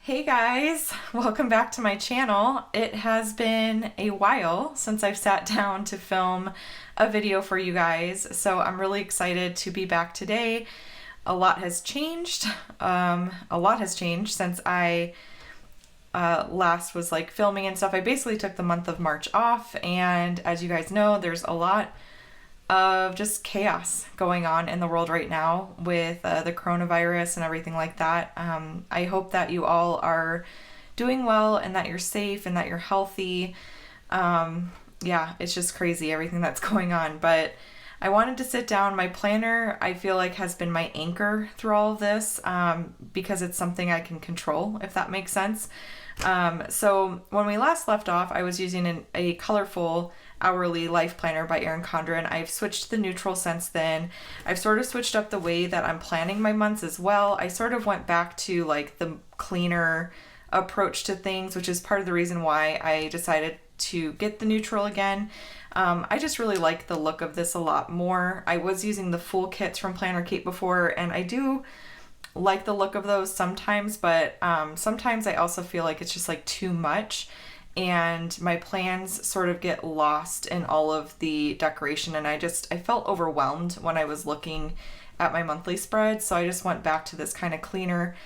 Hey guys, welcome back to my channel. It has been a while since I've sat down to film a video for you guys, so I'm really excited to be back today. A lot has changed. Since I last was like filming and stuff. I basically took the month of March off, and as you guys know, there's a lot of just chaos going on in the world right now with the coronavirus and everything like that. I hope that you all are doing well and that you're safe and that you're healthy. Yeah, it's just crazy everything that's going on, but I wanted to sit down. My planner, I feel like, has been my anchor through all of this, because it's something I can control, if that makes sense. So when we last left off, I was using a colorful hourly life planner by Erin Condren. I've switched to the neutral since then. I've sort of switched up the way that I'm planning my months as well. I sort of went back to like the cleaner approach to things, which is part of the reason why I decided to get the neutral again. I just really like the look of this a lot more. I was using the full kits from Planner Kate before, and I do like the look of those sometimes, but sometimes I also feel like it's just like too much, and my plans sort of get lost in all of the decoration, and I felt overwhelmed when I was looking at my monthly spread, so I just went back to this kind of cleaner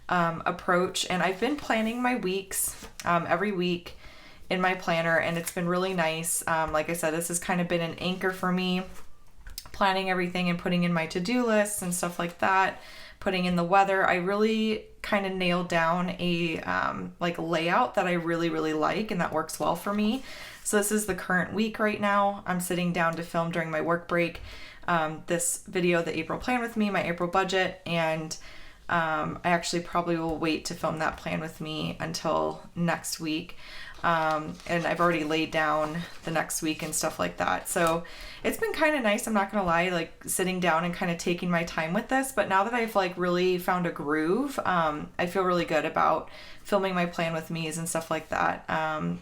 approach, and I've been planning my weeks every week in my planner, and it's been really nice. Like I said, this has kind of been an anchor for me, planning everything and putting in my to-do lists and stuff like that, putting in the weather. I really kind of nailed down a like layout that I really like and that works well for me. So this is the current week right now. I'm sitting down to film during my work break this video, the April plan with me, my April budget, and I actually probably will wait to film that plan with me until next week. And I've already laid down the next week and stuff like that. So it's been kind of nice, I'm not gonna lie, like sitting down and kind of taking my time with this. But now that I've like really found a groove, I feel really good about filming my plan with me's and stuff like that. One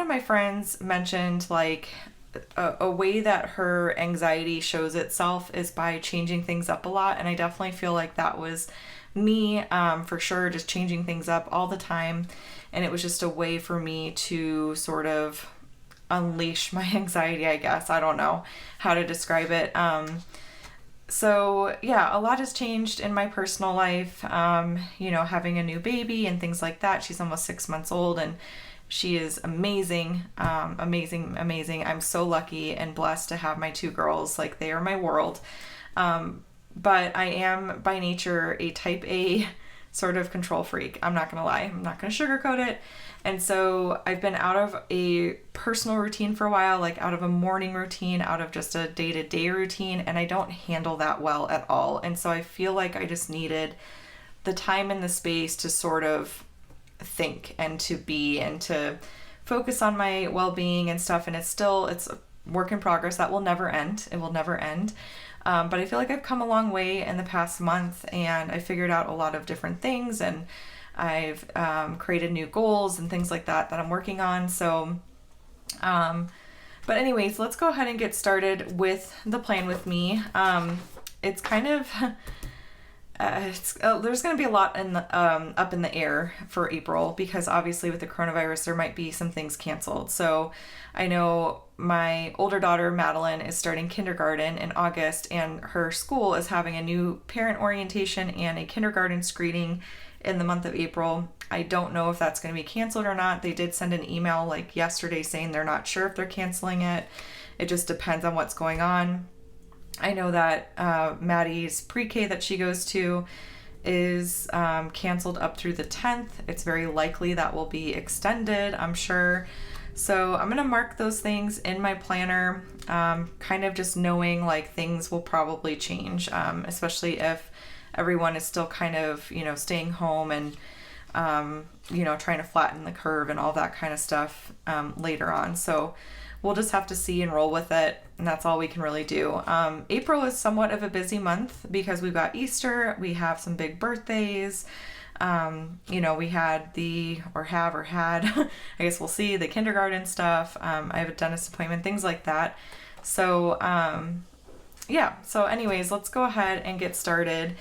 of my friends mentioned like a way that her anxiety shows itself is by changing things up a lot. And I definitely feel like that was me, for sure, just changing things up all the time. And it was just a way for me to sort of unleash my anxiety, I guess. I don't know how to describe it. So yeah, a lot has changed in my personal life. Having a new baby and things like that. She's almost 6 months old and she is amazing. Amazing. I'm so lucky and blessed to have my two girls. Like, they are my world. But I am by nature a type A sort of control freak. I'm not gonna lie. I'm not gonna sugarcoat it. And so I've been out of a personal routine for a while, like out of a morning routine, out of just a day-to-day routine, and I don't handle that well at all. And so I feel like I just needed the time and the space to sort of think and to be and to focus on my well-being and stuff. And it's a work in progress. That will never end. It will never end. But I feel like I've come a long way in the past month, and I figured out a lot of different things, and I've created new goals and things like that I'm working on. So, but anyways, let's go ahead and get started with the plan with me. It's kind of, there's going to be a lot up in the air for April, because obviously with the coronavirus, there might be some things canceled. So I know my older daughter, Madeline, is starting kindergarten in August, and her school is having a new parent orientation and a kindergarten screening in the month of April. I don't know if that's going to be canceled or not. They did send an email like yesterday saying they're not sure if they're canceling it. It just depends on what's going on. I know that Maddie's pre-K that she goes to is canceled up through the 10th. It's very likely that will be extended, I'm sure. So I'm going to mark those things in my planner, kind of just knowing like things will probably change, especially if everyone is still kind of, staying home and, trying to flatten the curve and all that kind of stuff later on. So we'll just have to see and roll with it, and that's all we can really do. April is somewhat of a busy month because we've got Easter, we have some big birthdays. We had I guess we'll see, the kindergarten stuff. I have a dentist appointment, things like that. So, so anyways, let's go ahead and get started.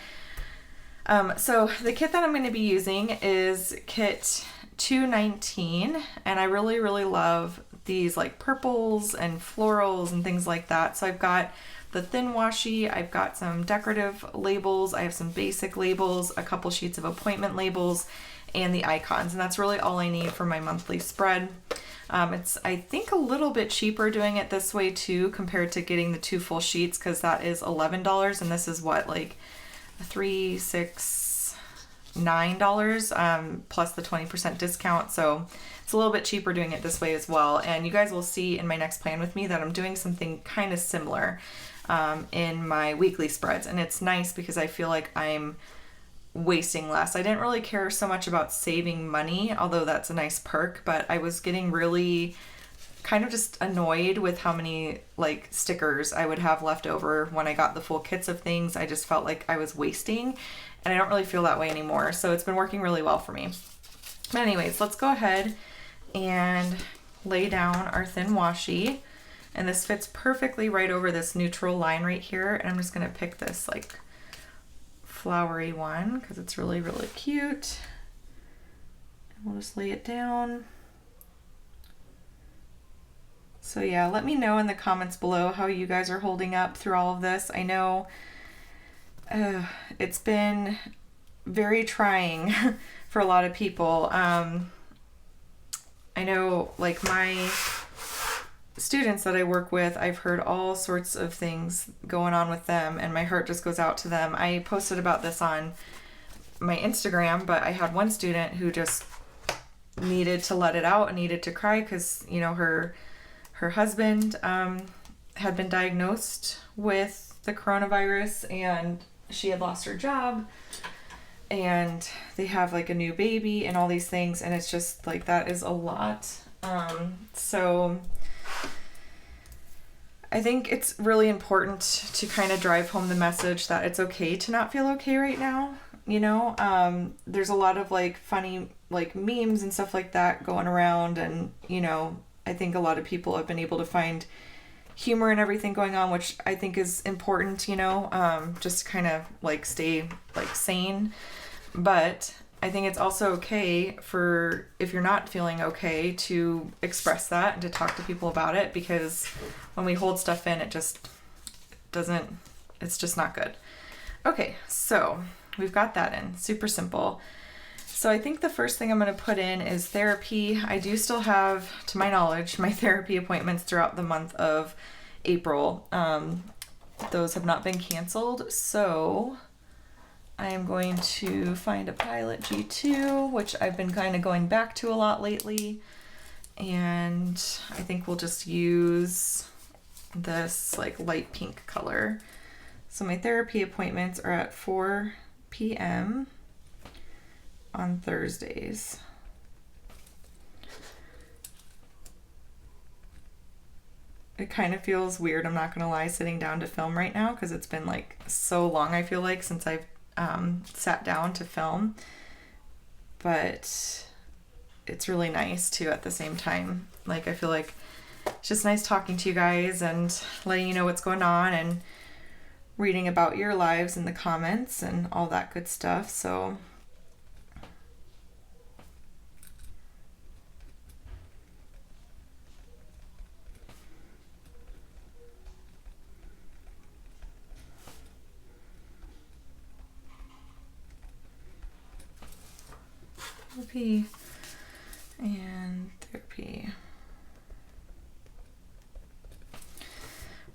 So the kit that I'm going to be using is kit 219, and I really, really love these like purples and florals and things like that. So I've got the thin washi, I've got some decorative labels, I have some basic labels, a couple sheets of appointment labels, and the icons, and that's really all I need for my monthly spread. It's, I think, a little bit cheaper doing it this way too compared to getting the 2 full sheets, because that is $11, and this is what, like $3, $6, $9 plus the 20% discount. So it's a little bit cheaper doing it this way as well. And you guys will see in my next plan with me that I'm doing something kind of similar in my weekly spreads, and it's nice because I feel like I'm wasting less. I didn't really care so much about saving money, although that's a nice perk, but I was getting really kind of just annoyed with how many like stickers I would have left over when I got the full kits of things. I just felt like I was wasting, and I don't really feel that way anymore. So it's been working really well for me. But anyways, let's go ahead and lay down our thin washi. And this fits perfectly right over this neutral line right here. And I'm just gonna pick this like flowery one because it's really, really cute. And we'll just lay it down. So yeah, let me know in the comments below how you guys are holding up through all of this. I know it's been very trying for a lot of people. I know like my students that I work with, I've heard all sorts of things going on with them, and my heart just goes out to them. I posted about this on my Instagram, but I had one student who just needed to let it out and needed to cry because, you know, her husband had been diagnosed with the coronavirus, and she had lost her job, and they have like a new baby and all these things, and it's just like that is a lot. So I think it's really important to kind of drive home the message that it's okay to not feel okay right now. You know, there's a lot of like funny like memes and stuff like that going around, and you know, I think a lot of people have been able to find humor in everything going on, which I think is important, you know, just kind of like stay like sane. But I think it's also okay for, if you're not feeling okay, to express that and to talk to people about it, because when we hold stuff in, it just doesn't, it's just not good. Okay, so we've got that in, super simple. So I think the first thing I'm going to put in is therapy. I do still have, to my knowledge, my therapy appointments throughout the month of April. Those have not been canceled, so I am going to find a Pilot G2, which I've been kind of going back to a lot lately. And I think we'll just use this like light pink color. So my therapy appointments are at 4 p.m. on Thursdays. It kind of feels weird, I'm not gonna lie, sitting down to film right now because it's been like so long, I feel like, since I've sat down to film. But it's really nice too at the same time. Like I feel like it's just nice talking to you guys and letting you know what's going on and reading about your lives in the comments and all that good stuff. So therapy and therapy.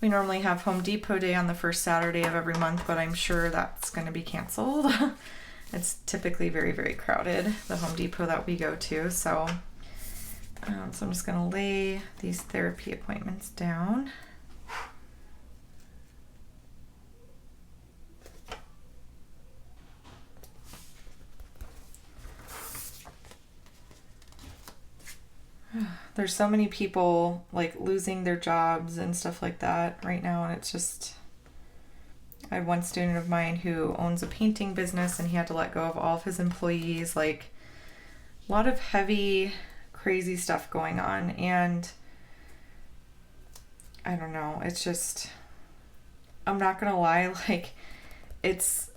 We normally have Home Depot Day on the first Saturday of every month, but I'm sure that's going to be canceled. It's typically very, very crowded, the Home Depot that we go to. So, so I'm just going to lay these therapy appointments down. There's so many people like losing their jobs and stuff like that right now, and it's just, I have one student of mine who owns a painting business and he had to let go of all of his employees. Like a lot of heavy, crazy stuff going on, and I don't know, it's just, I'm not gonna lie, like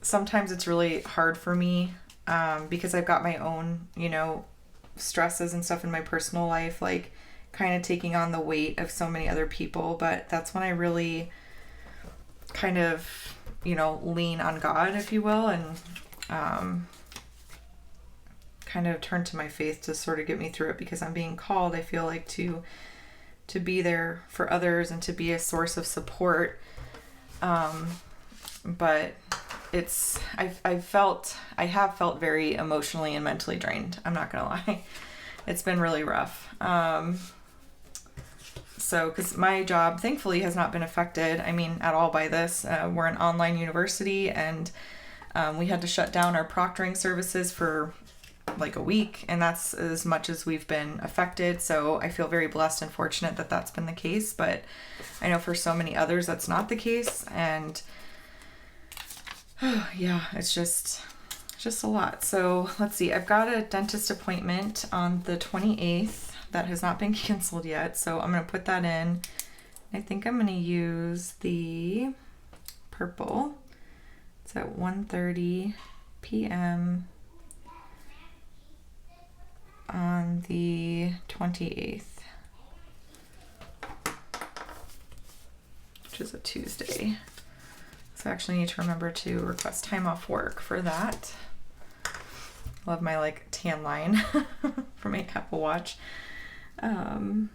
sometimes it's really hard for me because I've got my own, you know, stresses and stuff in my personal life, like kind of taking on the weight of so many other people. But that's when I really kind of, you know, lean on God, if you will, and kind of turn to my faith to sort of get me through it, because I'm being called, I feel like, to be there for others and to be a source of support. But I have felt very emotionally and mentally drained. I'm not gonna lie. It's been really rough. So, because my job thankfully has not been affected, I mean, at all by this. We're an online university, and we had to shut down our proctoring services for like a week, and that's as much as we've been affected. So I feel very blessed and fortunate that that's been the case, but I know for so many others that's not the case. And yeah, it's just a lot. So let's see, I've got a dentist appointment on the 28th that has not been canceled yet, so I'm going to put that in. I think I'm going to use the purple. It's at 1:30 p.m. on the 28th, which is a Tuesday. So I actually need to remember to request time off work for that. Love my like tan line for my Apple Watch. God,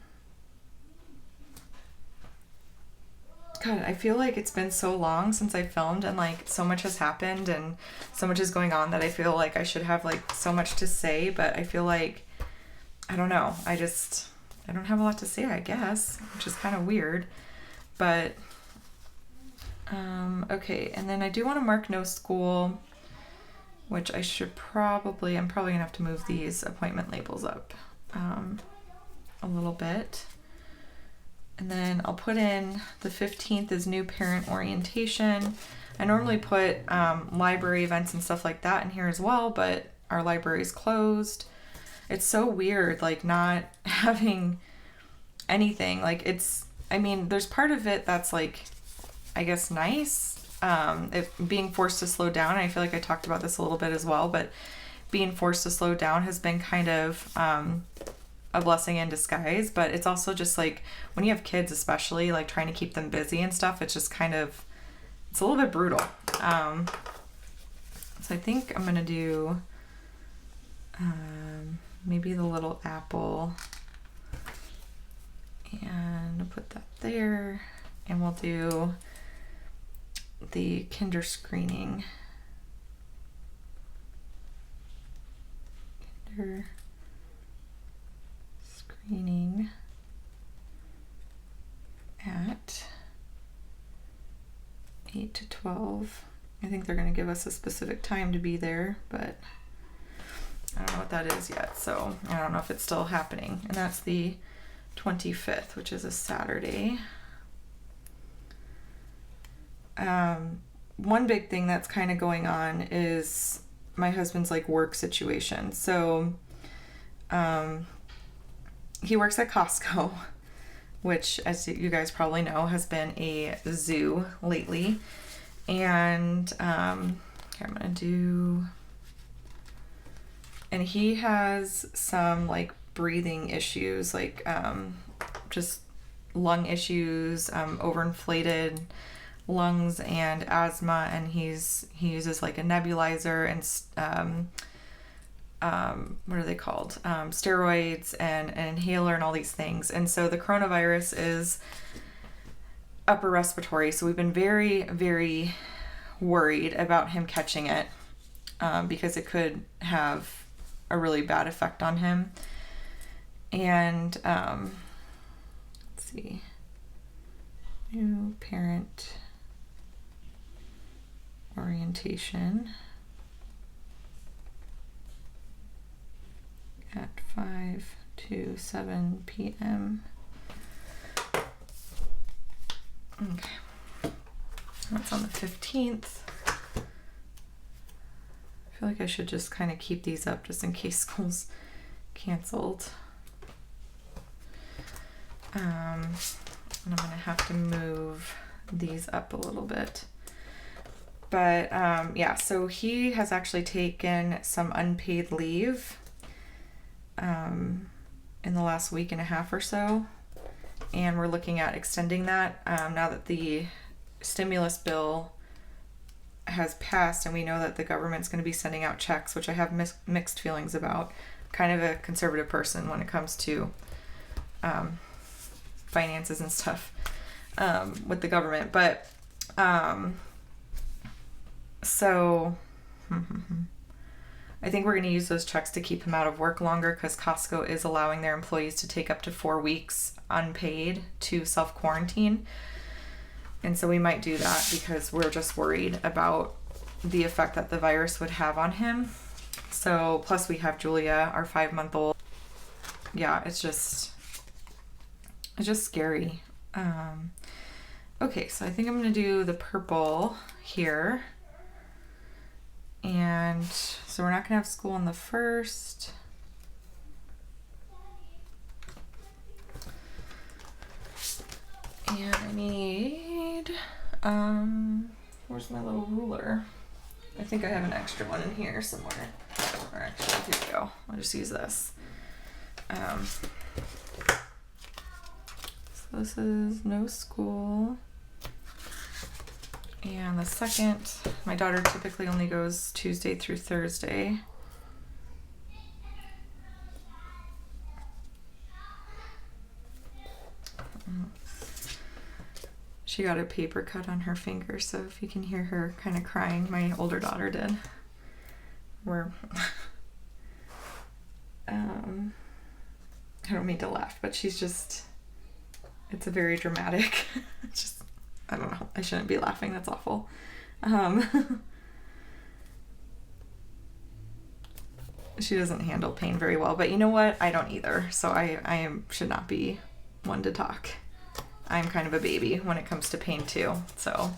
I feel like it's been so long since I filmed, and like so much has happened and so much is going on that I feel like I should have like so much to say, but I feel like, I don't know, I don't have a lot to say, I guess, which is kind of weird. But okay, and then I do want to mark no school, which I'm probably gonna have to move these appointment labels up a little bit. And then I'll put in the 15th is new parent orientation. I normally put library events and stuff like that in here as well, but our library is closed. It's so weird, like not having anything. Like I mean, there's part of it that's like, I guess, nice. Being forced to slow down. I feel like I talked about this a little bit as well, but being forced to slow down has been kind of a blessing in disguise. But it's also just like when you have kids, especially like trying to keep them busy and stuff, it's just kind of, it's a little bit brutal. So I think I'm gonna do maybe the little apple, and I'll put that there, and we'll do the kinder screening. Kinder screening at 8 to 12. I think they're going to give us a specific time to be there, but I don't know what that is yet, so I don't know if it's still happening. And that's the 25th, which is a Saturday. One big thing that's kind of going on is my husband's like work situation. So he works at Costco, which, as you guys probably know, has been a zoo lately. And here I'm gonna do, and he has some like breathing issues, like just lung issues, overinflated lungs and asthma, and he uses like a nebulizer and what are they called, steroids and an inhaler and all these things. And so the coronavirus is upper respiratory, so we've been very, very worried about him catching it, because it could have a really bad effect on him. And let's see, new parent orientation at 5 to 7 p.m. Okay, that's on the 15th. I feel like I should just kind of keep these up just in case school's canceled. And I'm gonna have to move these up a little bit. But yeah, so he has actually taken some unpaid leave in the last week and a half or so. And we're looking at extending that now that the stimulus bill has passed and we know that the government's going to be sending out checks, which I have mixed feelings about. Kind of a conservative person when it comes to finances and stuff with the government. But so I think we're going to use those checks to keep him out of work longer, because Costco is allowing their employees to take up to 4 weeks unpaid to self-quarantine. And so we might do that because we're just worried about the effect that the virus would have on him. So plus we have Julia, our 5-month-old. Yeah, it's just scary. Okay, so I think I'm going to do the purple here. And so we're not going to have school on the 1st. And I need, where's my little ruler? I think I have an extra one in here somewhere. Or actually, here we go. I'll just use this. So this is no school. And the 2nd, my daughter typically only goes Tuesday through Thursday. She got a paper cut on her finger, so if you can hear her kind of crying, my older daughter did. I don't mean to laugh, but she's just, it's a very dramatic, just, I don't know, I shouldn't be laughing, that's awful. She doesn't handle pain very well, but you know what? I don't either, so I should not be one to talk. I'm kind of a baby when it comes to pain too, so.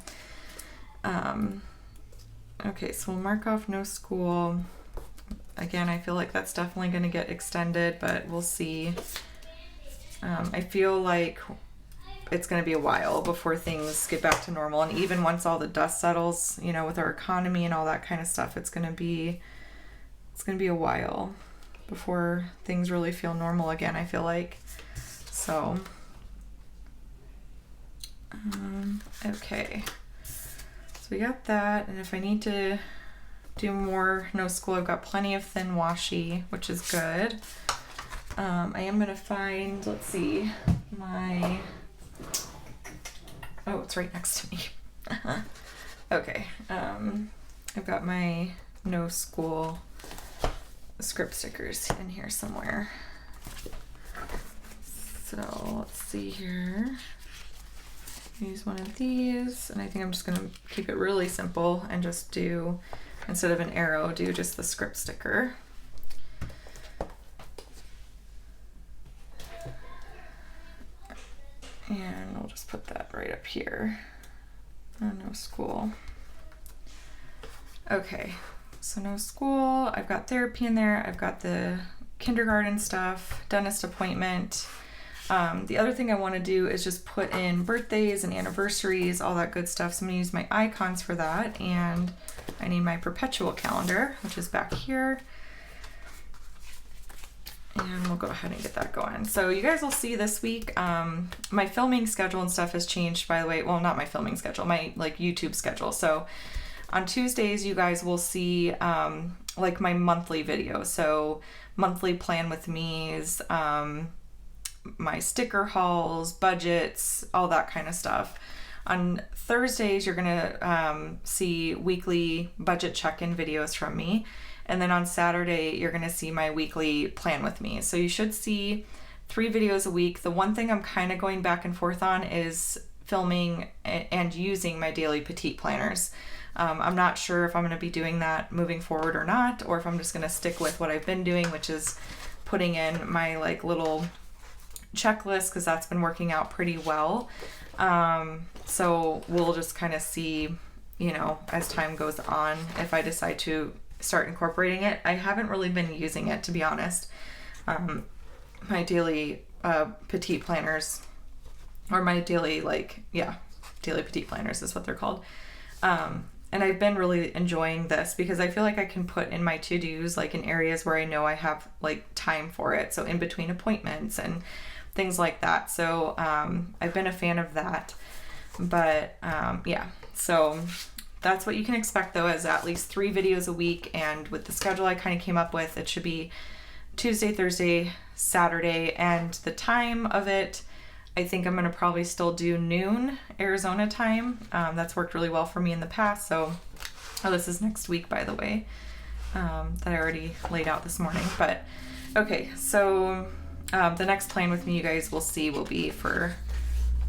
Okay, so we'll mark off no school. Again, I feel like that's definitely going to get extended, but we'll see. I feel like it's going to be a while before things get back to normal. And even once all the dust settles, you know, with our economy and all that kind of stuff, it's going to be a while before things really feel normal again, I feel like. So, okay. So we got that. And if I need to do more no school, I've got plenty of thin washi, which is good. I am going to find, let's see, oh, it's right next to me. Okay. I've got my no school script stickers in here somewhere. So let's see here. Use one of these, and I think I'm just going to keep it really simple and just do, instead of an arrow, do just the script sticker. And I'll just put that right up here. Oh, no school. Okay, so no school. I've got therapy in there. I've got the kindergarten stuff, dentist appointment. The other thing I want to do is just put in birthdays and anniversaries, all that good stuff. So I'm going to use my icons for that. And I need my perpetual calendar, which is back here. And we'll go ahead and get that going. So you guys will see this week, my filming schedule and stuff has changed, by the way. Well, not my filming schedule, my like YouTube schedule. So on Tuesdays, you guys will see like my monthly videos. So monthly plan with me's, my sticker hauls, budgets, all that kind of stuff. On Thursdays, you're gonna see weekly budget check-in videos from me. And then on Saturday, you're gonna see my weekly plan with me. So you should see 3 videos a week. The one thing I'm kind of going back and forth on is filming and using my daily petite planners. I'm not sure if I'm gonna be doing that moving forward or not, or if I'm just gonna stick with what I've been doing, which is putting in my like little checklist, because that's been working out pretty well. So we'll just kind of see, you know, as time goes on, if I decide to start incorporating it. I haven't really been using it, to be honest. My daily petite planners, or my daily daily petite planners is what they're called. And I've been really enjoying this because I feel like I can put in my to-dos like in areas where I know I have like time for it. So in between appointments and things like that. So I've been a fan of that. But yeah, so that's what you can expect though, is at least 3 videos a week. And with the schedule I kind of came up with, it should be Tuesday, Thursday, Saturday, and the time of it, I think I'm going to probably still do noon Arizona time. That's worked really well for me in the past. So, oh, this is next week, by the way, that I already laid out this morning. But okay, so the next plan with me, you guys will see, will be for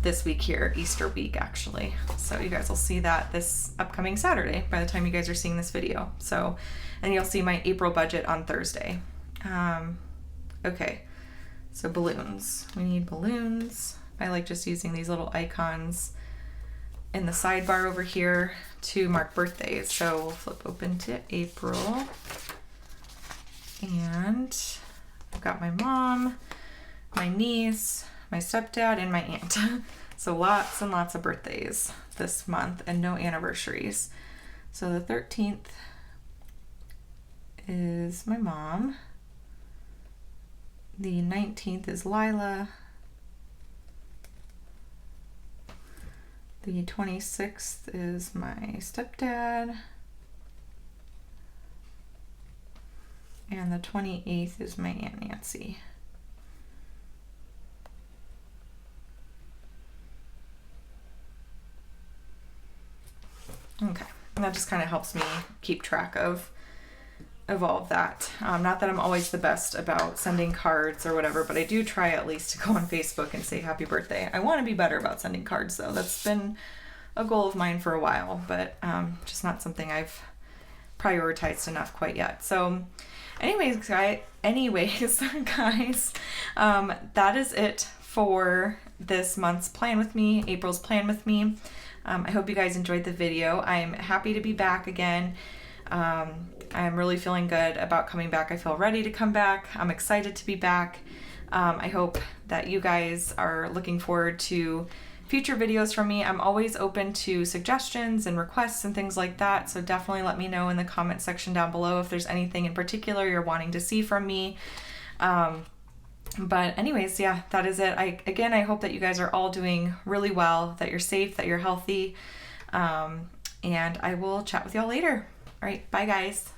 this week here, Easter week, actually. So you guys will see that this upcoming Saturday by the time you guys are seeing this video. So, and you'll see my April budget on Thursday. Okay. So balloons, we need balloons. I like just using these little icons in the sidebar over here to mark birthdays. So we'll flip open to April, and I've got my mom, my niece, my stepdad, and my aunt. So lots and lots of birthdays this month and no anniversaries. So the 13th is my mom. The 19th is Lila. The 26th is my stepdad. And the 28th is my Aunt Nancy. Okay, and that just kind of helps me keep track of all of that. Not that I'm always the best about sending cards or whatever, but I do try at least to go on Facebook and say happy birthday. I want to be better about sending cards though. That's been a goal of mine for a while, but just not something I've prioritized enough quite yet. So anyways, guys, that is it for this month's plan with me, April's plan with me. I hope you guys enjoyed the video. I'm happy to be back again. I'm really feeling good about coming back. I feel ready to come back. I'm excited to be back. I hope that you guys are looking forward to future videos from me. I'm always open to suggestions and requests and things like that. So definitely let me know in the comment section down below if there's anything in particular you're wanting to see from me. But anyways, yeah, that is it. I hope that you guys are all doing really well, that you're safe, that you're healthy. And I will chat with y'all later. All right, bye guys.